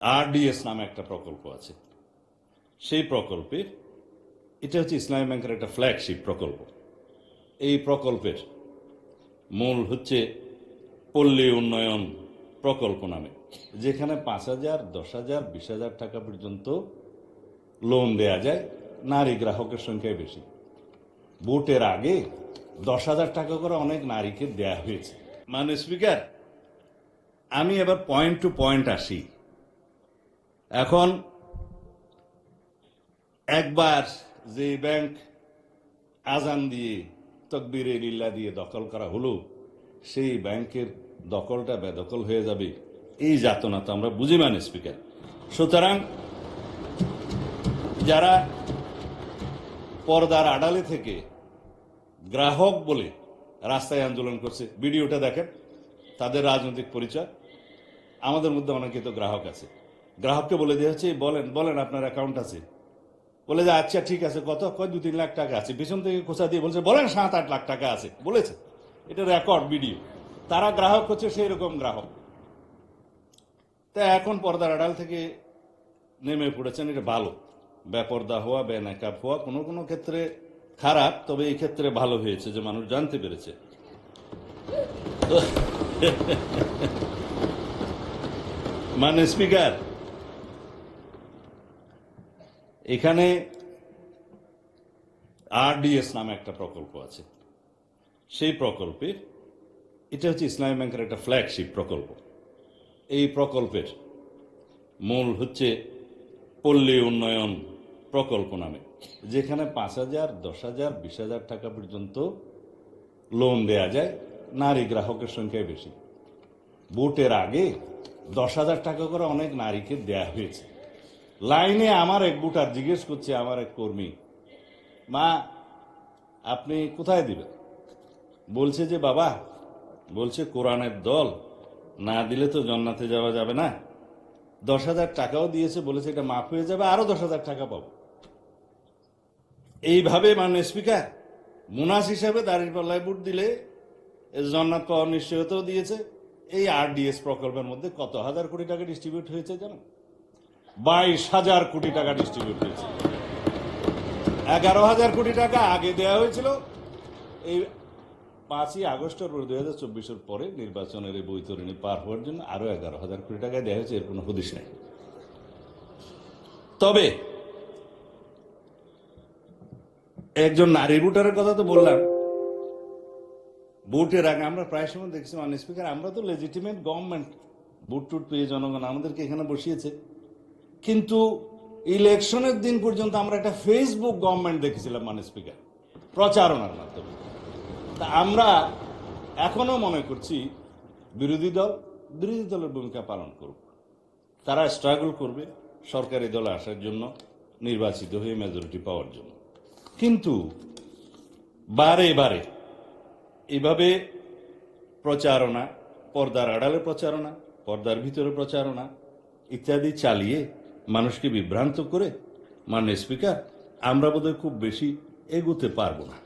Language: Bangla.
আরডিএস নামে একটা প্রকল্প আছে। সেই প্রকল্পের এটা হচ্ছে ইসলামী ব্যাংকের একটা ফ্ল্যাগশিপ প্রকল্প। এই প্রকল্পের মূল হচ্ছে পল্লী উন্নয়ন প্রকল্প নামে, যেখানে 5,000, 10,000, 20,000 টাকা পর্যন্ত লোন দেয়া যায়। নারী গ্রাহকের সংখ্যাই বেশি। ভোটের আগে 10,000 টাকা করে অনেক নারীকে দেয়া হয়েছে। মানে স্পিকার, আমি এবার পয়েন্ট টু পয়েন্ট আসি। এখন একবার যে ব্যাংক আজান দিয়ে তকবীরে লিল্লা দিয়ে দখল করা হলো, সেই ব্যাংকের দখলটা বেদখল হয়ে যাবে, এই যাতনা তো আমরা বুঝি মানে স্পিকার। সুতরাং যারা পর্দার আড়ালে থেকে গ্রাহক বলে রাস্তায় আন্দোলন করছে, ভিডিওটা দেখেন, তাদের রাজনৈতিক পরিচয়। আমাদের মধ্যে অনেকে তো গ্রাহক আছে, গ্রাহককে বলে দেওয়া হচ্ছে বলেন বলেন আপনার অ্যাকাউন্ট আছে, বলে যে আচ্ছা ঠিক আছে, কত, কয় 2-3 লাখ টাকা আছে, পিছন থেকে খোঁচা দিয়ে বলছে বলেন 7-8 লাখ টাকা আছে বলেছে। এটা রেকর্ড ভিডিও। তারা গ্রাহক হচ্ছে সেই রকম গ্রাহক। তা এখন পর্দার আড়াল থেকে নেমে পড়েছেন, এটা ভালো। বেপর্দা হওয়া, বেনাকাব হওয়া কোনো কোনো ক্ষেত্রে খারাপ, তবে এই ক্ষেত্রে ভালো হয়েছে যে মানুষ জানতে পেরেছে। মানে স্পিকার, এখানে আরডিএস নামে একটা প্রকল্প আছে। সেই প্রকল্পের এটা হচ্ছে ইসলামী ব্যাংকের একটা ফ্ল্যাগশিপ প্রকল্প। এই প্রকল্পের মূল হচ্ছে পল্লী উন্নয়ন প্রকল্প নামে, যেখানে 5,000, 10,000, 20,000 টাকা পর্যন্ত লোন দেয়া যায়। নারী গ্রাহকের সংখ্যাই বেশি। ভোটের আগে 10,000 টাকা করে অনেক নারীকে দেয়া হয়েছে। লাইনে আমার এক ভোটার জিজ্ঞেস করছে, আমার এক কর্মী, মা আপনি কোথায় দিবেন? বলছে যে বাবা, বলছে কোরআনের দল না দিলে তো জান্নাতে যাওয়া যাবে না। 10,000 টাকাও দিয়েছে, বলেছে এটা মাফ হয়ে যাবে, আরো 10,000 টাকা পাবো। এইভাবে মানে স্পিকার, মুনাস হিসাবে দাঁড়িয়ে পাল্লায় ভোট দিলে জান্নাত পাওয়ার নিশ্চয়তাও দিয়েছে। এই আরডিএস প্রকল্পের মধ্যে কত হাজার কোটি টাকা ডিস্ট্রিবিউট হয়েছে জানো? 22,000 কোটি টাকা ডিস্ট্রিবিউট হয়েছে। 11,000 কোটি টাকা আগে দেওয়া হয়েছিল। এই 5ই আগস্টের 2024-এর পরে নির্বাচনের এই বৈতরণী পার হওয়ার জন্য আরো 11,000 কোটি টাকা দেওয়া হয়েছে। এর কোনো হদিশ নেই। তবে একজন নারী ভোটারের কথা তো বললাম। ভোটের আগে আমরা প্রায় সময় দেখছি মানে স্পিকার, আমরা তো লেজিটিমেট গভর্নমেন্ট, ভোট টুট পেয়ে জনগণ আমাদেরকে এখানে বসিয়েছে, কিন্তু ইলেকশনের দিন পর্যন্ত আমরা একটা ফেসবুক গভর্নমেন্ট দেখেছিলাম মানে স্পিকার, প্রচারণার মাধ্যমে। তা আমরা এখনো মনে করছি বিরোধী দলের ভূমিকা পালন করব। তারা স্ট্রাগল করবে সরকারি দলে আসার জন্য, নির্বাচিত হয়ে মেজরিটি পাওয়ার জন্য। কিন্তু বারে বারে এভাবে প্রচারণা, পর্দার আড়ালে প্রচারণা, পর্দার ভিতরে প্রচারণা ইত্যাদি চালিয়ে মানুষকে বিভ্রান্ত করে, মাননীয় স্পিকার, আমরা বোধহয় খুব বেশি এগোতে পারবো না।